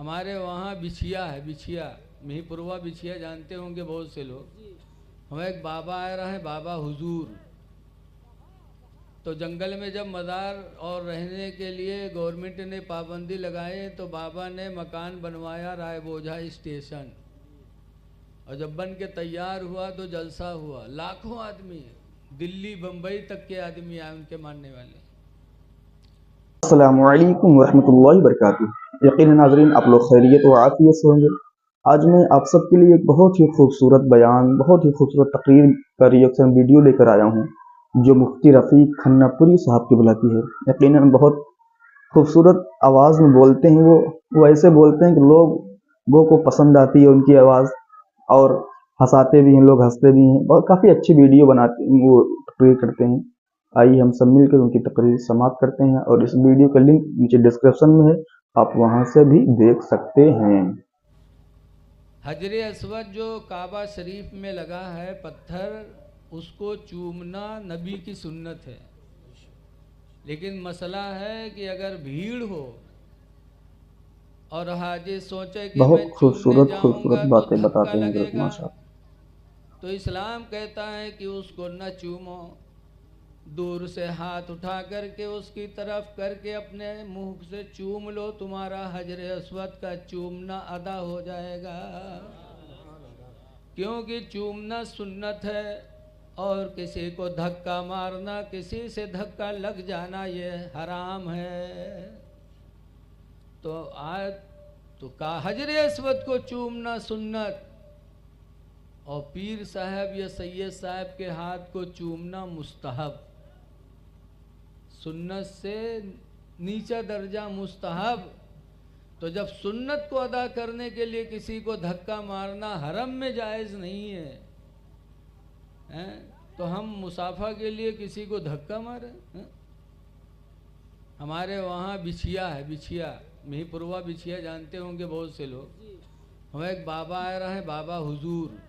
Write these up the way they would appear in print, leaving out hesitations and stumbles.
हमारे वहाँ बिछिया है, बिछिया मिहीपुरवा बिछिया जानते होंगे बहुत से लोग। हमें एक बाबा आ रहे हैं, बाबा हुजूर। तो जंगल में जब मज़ार और रहने के लिए गवर्नमेंट ने पाबंदी लगाई तो बाबा ने मकान बनवाया राय बोझा स्टेशन, और जब बन के तैयार हुआ तो जलसा हुआ। लाखों आदमी, दिल्ली बम्बई तक के आदमी आए उनके मानने वाले। अस्सलामु अलैकुम वरहमतुल्लाहि वबरकातुहू। यकीनन नाज़रीन आप लोग खैरियत व आफियत से होंगे। आज मैं आप सबके लिए एक बहुत ही खूबसूरत बयान, बहुत ही खूबसूरत तकरीर का रिएक्शन वीडियो लेकर आया हूँ, जो मुफ्ती रफ़ीक खन्नापुरी साहब की बुलाती है। यकीनन बहुत खूबसूरत आवाज़ में बोलते हैं वो ऐसे बोलते हैं कि लोगों को पसंद आती है उनकी आवाज़, और हंसाते भी हैं, लोग हंसते भी हैं। बहुत काफ़ी अच्छी वीडियो बनाते हैं, वो तकरीर करते हैं। आइए हम सब मिलकर उनकी तकरीर समाप्त करते हैं, और इस वीडियो का लिंक नीचे डिस्क्रिप्शन में है, आप वहां से भी देख सकते हैं। हजर अस्वद जो काबा शरीफ में लगा है पत्थर, उसको चूमना नबी की सुन्नत है। लेकिन मसला है कि अगर भीड़ हो और हाजी सोचे कि मैं बहुत चूमने खूबसूरत जाऊंगा खूबसूरत तो बातें धक्का बताते हैं हजरत लगेगा, माशा। तो इस्लाम कहता है कि उसको न चूमो। दूर से हाथ उठा करके उसकी तरफ करके अपने मुंह से चूम लो, तुम्हारा हजर अस्वद का चूमना अदा हो जाएगा। क्योंकि चूमना सुन्नत है, और किसी को धक्का मारना, किसी से धक्का लग जाना, ये हराम है। तो आज तो का हजर अस्वद को चूमना सुन्नत, और पीर साहब या सैयद साहब के हाथ को चूमना मुस्तहब। सुन्नत से नीचा दर्जा मुस्तहब। तो जब सुन्नत को अदा करने के लिए किसी को धक्का मारना हरम में जायज़ नहीं है, हैं? तो हम मुसाफा के लिए किसी को धक्का मारे हैं? हमारे वहाँ बिछिया है, बिछिया मिहीपुरवा बिछिया जानते होंगे बहुत से लोग। हमें एक बाबा आ रहे हैं, बाबा हुजूर।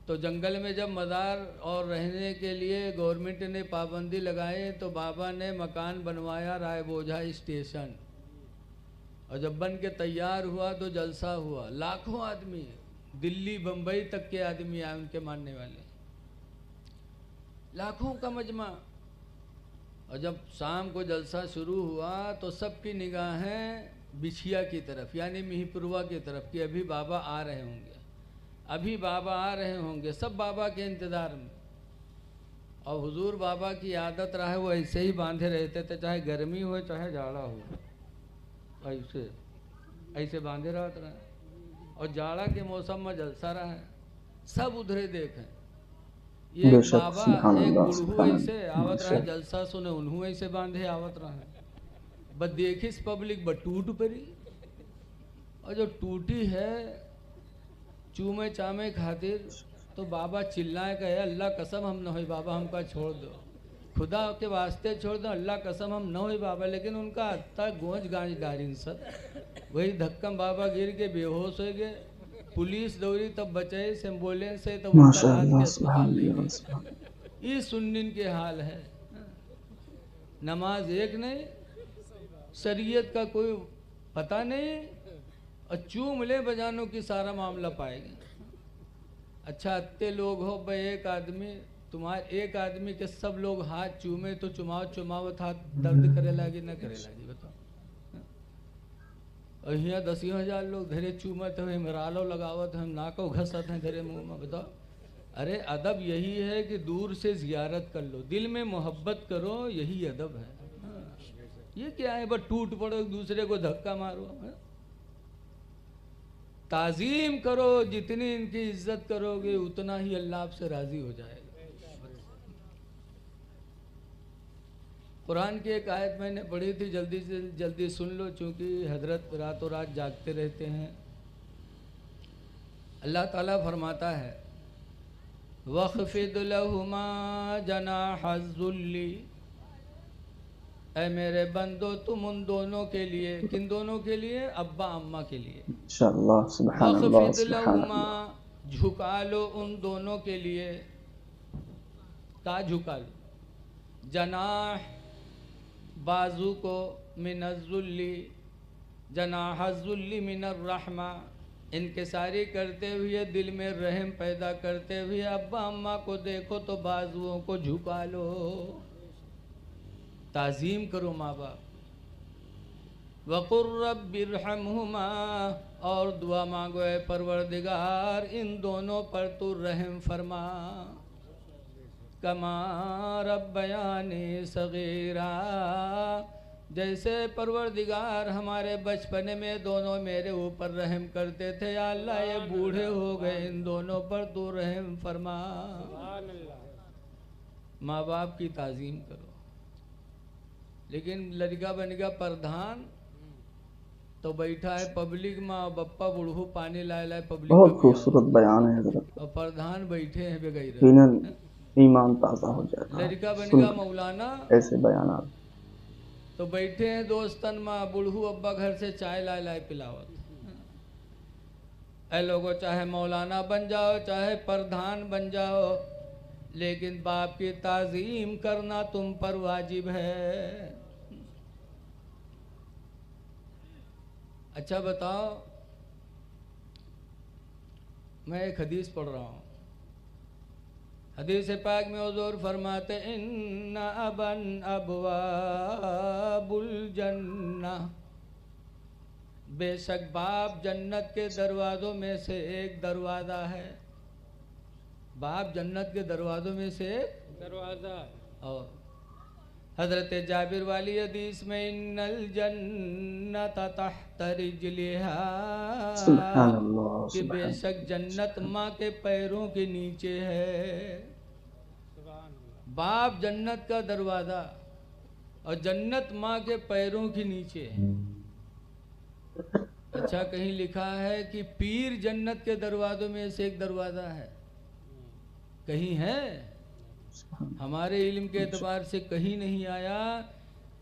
तो जंगल में जब मज़ार और रहने के लिए गवर्नमेंट ने पाबंदी लगाई तो बाबा ने मकान बनवाया राय बोझा स्टेशन, और जब बन के तैयार हुआ तो जलसा हुआ। लाखों आदमी, दिल्ली बम्बई तक के आदमी आए उनके मानने वाले, लाखों का मजमा। और जब शाम को जलसा शुरू हुआ तो सबकी निगाहें बिछिया की तरफ यानी मिहीपुरवा की तरफ कि अभी बाबा आ रहे होंगे, अभी बाबा आ रहे होंगे। सब बाबा के इंतज़ार में। और हुजूर बाबा की आदत रहा है, वो ऐसे ही बांधे रहते थे, चाहे गर्मी हो चाहे जाड़ा हो, ऐसे ऐसे बांधे रहते रहे। और जाड़ा के मौसम में जलसा रहा है, सब उधरे देखें। ये एक बेशक, बाबा, सुभान एक अल्लाह, बुढ़ू सुभान ऐसे अल्लाह, आवत रहे, माशा। जलसा सुने उन्हू ऐसे बांधे आवत रहे। बस देखिस पब्लिक ब टूट पड़ी, और जो टूटी है चूमे चामे खातिर, तो बाबा चिल्लाए कहे अल्लाह कसम हम न होई बाबा, हमका छोड़ दो, खुदा के वास्ते छोड़ दो, अल्लाह कसम हम न होई बाबा। लेकिन उनका हत्ता गोंज गांज डारिन सब, वही धक्कम बाबा गिर के बेहोश हो गए। पुलिस दौड़ी तब बचे, एम्बुलेंस से तब उनका माशा लाद अल्लाह, के सुभान अस्पताल ले अल्लाह, गए। सुभान। ये सुन्निन के हाल है। नमाज एक नहीं, शरीयत का कोई पता नहीं, और चूम ले बजानों की सारा मामला पाएंगे। अच्छा इतने लोग हो भाई, एक आदमी, तुम्हारे एक आदमी के सब लोग हाथ चूमे तो चुमाव चुमावत हाथ दर्द करे लागी ना करे लागी, बताओ। और यहाँ 10,000 लोग धरे चूमत हैं, मरालो लगावत हैं, नाको घसत हैं धरे मुंह में, बताओ। अरे अदब यही है कि दूर से जियारत कर लो, दिल में मोहब्बत करो, यही अदब है। हाँ। ये क्या है बस टूट पड़ो एक दूसरे को धक्का मारो। हाँ? ताजीम करो, जितनी इनकी इज्जत करोगे उतना ही अल्लाह आपसे राजी हो जाएगा। कुरान की एक आयत मैंने पढ़ी थी, जल्दी से जल्दी सुन लो, चूंकि हजरत रातों रात जागते रहते हैं। अल्लाह ताला फरमाता है वख़्फ़िद लहुमा जनाहज़्ज़ुल्ली, ऐ मेरे बंदो तुम उन दोनों के लिए, किन दोनों के लिए? अब्बा अम्मा के लिए। इंशाअल्लाह, सुभान अल्लाह, वक़्फ़िद सुभान लहुमा, अल्लाह। झुका लो उन दोनों के लिए। का झुका लो? जनाह, बाजू को, मिनज़्ज़ुल्ली, जनाहज़ुल्ली मिनर रहमा, इनकिसारी करते हुए दिल में रहम पैदा करते हुए अब्बा अम्मा को देखो तो बाजुओं को झुका लो, ताज़ीम करो माँ बाप। वक़ुर रब्बिरहमहुमा, और दुआ मांगो ए परवरदिगार इन दोनों पर तू रहम फरमा। कमा रब्बयानी सगीरा, जैसे परवरदिगार हमारे बचपन में दोनों मेरे ऊपर रहम करते थे, या अल्लाह ये बूढ़े हो गए इन दोनों पर तू रहम फरमा। माँ बाप की ताज़ीम करो। लेकिन लड़का बन गया प्रधान तो बैठा है पब्लिक में, बप्पा बुढ़ू पानी लाए लाए पब्लिक बहुत का खूबसूरत बयान है हजरत, और प्रधान बैठे हैं बेगैर। यकीनन ईमान ताज़ा हो जाता है लड़का बन सुन गया मौलाना ऐसे बयान। तो बैठे हैं दोस्तन माँ, बुढ़ू अब्बा घर से चाय लाए लाए पिलावत। ऐ लोगों, चाहे मौलाना बन जाओ चाहे प्रधान बन जाओ, लेकिन बाप की ताज़ीम करना तुम पर वाजिब है। अच्छा बताओ, मैं एक हदीस पढ़ रहा हूँ। हदीस पाक में हुज़ूर फरमाते इन्ना अबन अबवाबुल जन्ना, बेशक बाप जन्नत के दरवाज़ों में से एक दरवाज़ा है। बाप जन्नत के दरवाज़ों में से एक दरवाज़ा। और हज़रत जाबिर वाली हदीस में इन्नल जन्नत तहत रिजलिहा, कि बेशक जन्नत माँ के पैरों के नीचे है। बाप जन्नत का दरवाज़ा और जन्नत माँ के पैरों के नीचे है। अच्छा, कहीं लिखा है कि पीर जन्नत के दरवाज़ों में से एक दरवाज़ा है? कहीं है? हमारे इल्म के एतबार से कहीं नहीं आया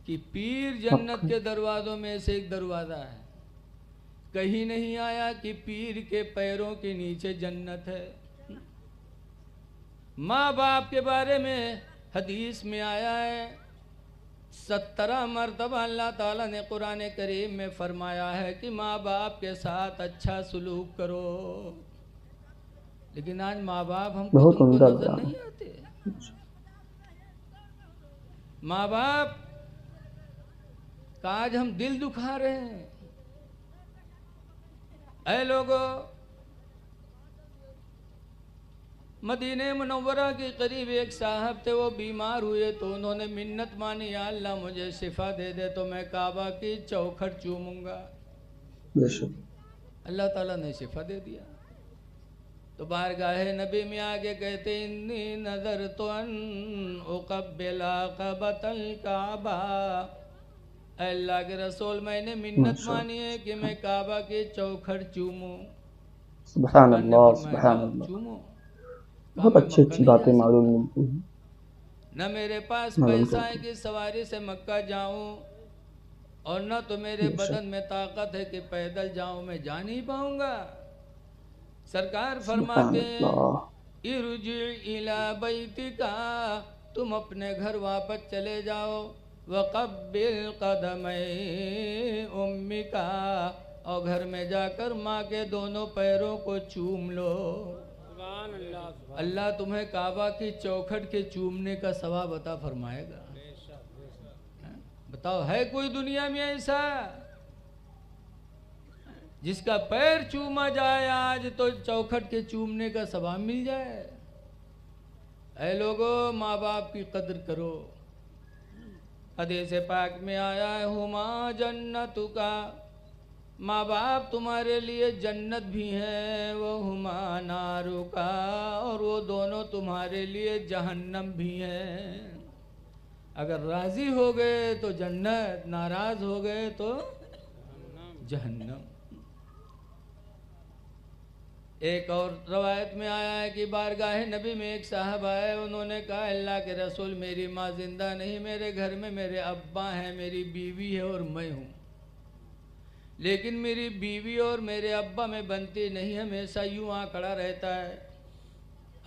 कि पीर जन्नत के दरवाज़ों में से एक दरवाज़ा है। कहीं नहीं आया कि पीर के पैरों के नीचे जन्नत है। माँ बाप के बारे में हदीस में आया है 17 मरतबा अल्लाह ताला ने कुरान करीम में फरमाया है कि माँ बाप के साथ अच्छा सलूक करो। लेकिन आज माँ बाप हमको तुमको नजर नहीं आते। माँ बाप का आज हम दिल दुखा रहे हैं। ऐ लोगों, मदीने मुनव्वरा के करीब एक साहब थे, वो बीमार हुए तो उन्होंने मिन्नत मानी, या अल्लाह मुझे शिफा दे दे तो मैं काबा की चौखट चूमूंगा। अल्लाह ताला ने शिफा दे दिया। तो बारगाहे नबी में आगे कहते इन्नी नजर तो अन उक़ब्बिला क़बतल काबा, अल्लाह के रसूल मैंने मिन्नत मानी है कि मैं काबा की चौखट चूमूं। सुभान अल्लाह, सुभान अल्लाह। चूमो। बहुत अच्छी अच्छी बातें मालूम मिलती हैं। न मेरे पास पैसा है कि सवारी से मक्का जाऊं, और न तो मेरे बदन में ताकत है कि पैदल जाऊं, मैं जा नहीं पाऊंगा। सरकार फरमाते इरजी इला बैतिका, तुम अपने घर वापस चले जाओ। वक़ब्बिल क़दमै उम्मिका, और घर में जाकर माँ के दोनों पैरों को चूम लो। अल्लाह तुम्हें काबा की चौखट के चूमने का सवाब अता फरमाएगा। बताओ, है कोई दुनिया में ऐसा जिसका पैर चूमा जाए आज तो चौखट के चूमने का सवाब मिल जाए? ऐ लोगों, माँ बाप की कदर करो। हदीस पाक में आया है हुमा जन्नतुका, माँ बाप तुम्हारे लिए जन्नत भी है। वो हुमा नारुका, और वो दोनों तुम्हारे लिए जहन्नम भी है। अगर राजी हो गए तो जन्नत, नाराज हो गए तो जहन्नम। एक और रवायत में आया है कि बारगाह नबी में एक साहब आए, उन्होंने कहा अल्लाह के रसूल मेरी माँ जिंदा नहीं, मेरे घर में मेरे अब्बा हैं, मेरी बीवी है और मैं हूँ, लेकिन मेरी बीवी और मेरे अब्बा में बनती नहीं, हमेशा यूँ आंकड़ा रहता है।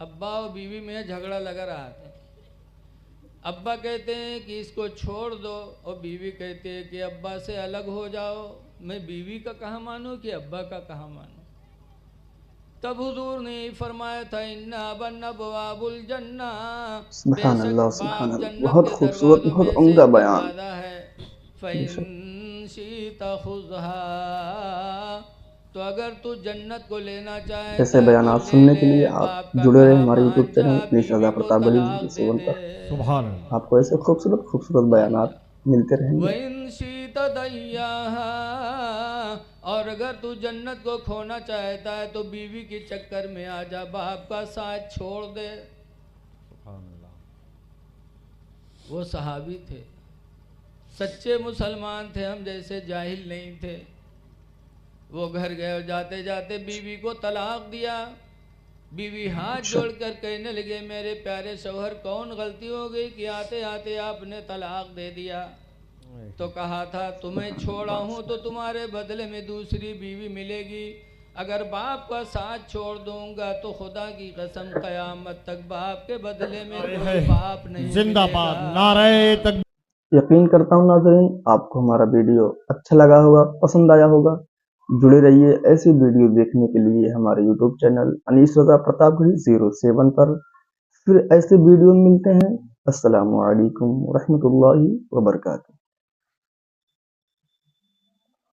अब्बा और बीवी में झगड़ा लगा रहा था। अब्बा कहते हैं कि इसको छोड़ दो, और बीवी कहती है कि अब्बा से अलग हो जाओ। मैं बीवी का कहाँ मानूं कि अब्बा का कहाँ मानूं? तब हुजूर ने फरमाया था, इन्ना बन्ना बवाबुल जन्ना, सुभान बेशक अल्लाह, सुभान बाप अल्लाह। जन्नत बहुत के खूबसूरत, दरवाजों बहुत में से उम्दा एक बयान। दरवाज़ा है। बेशक। फ़इन शीता खुज़हा, तो अगर तू जन्नत को लेना ऐसे चाहता है तो बयानात ले सुनने के ले, लिए आप बाप का जुड़े रहे कहा हमारे यूट्यूब मान जा, चैनल अनीस रज़ा बीवी को प्रताप अली तलाक दे 07 दे। पर। सुभान अल्लाह। आपको ऐसे खूबसूरत खूबसूरत बयानात मिलते रहेंगे। वइन शीता दैयाहा, और अगर तू जन्नत को खोना चाहता है तो बीवी के चक्कर में आ जा, बाप का साथ छोड़ दे। सुभान अल्लाह। वो सहाबी थे, सच्चे मुसलमान थे, हम जैसे जाहिल नहीं थे। वो घर गए और जाते जाते बीवी को तलाक दिया। बीवी हाथ अच्छा। जोड़कर कहने लगे, मेरे प्यारे शौहर, कौन गलती हो गई कि आते आते आपने तलाक दे दिया? तो कहा था, तुम्हें छोड़ा हूँ तो तुम्हारे बदले में दूसरी बीवी मिलेगी। अगर बाप का साथ छोड़ दूंगा तो खुदा की कसम कयामत तक बाप के बदले में कोई बाप नहीं जिंदाबाद, मिलेगा। नारे तक। यकीन करता हूँ नाज़रीन आपको हमारा वीडियो अच्छा लगा होगा, पसंद आया होगा। जुड़े रहिए ऐसी वीडियो देखने के लिए हमारे यूट्यूब चैनल अनीस रज़ा प्रतापगढ़ी 07 पर। फिर ऐसे वीडियो मिलते हैं। अस्सलामु अलैकुम रहमतुल्लाहि व बरकातुहू।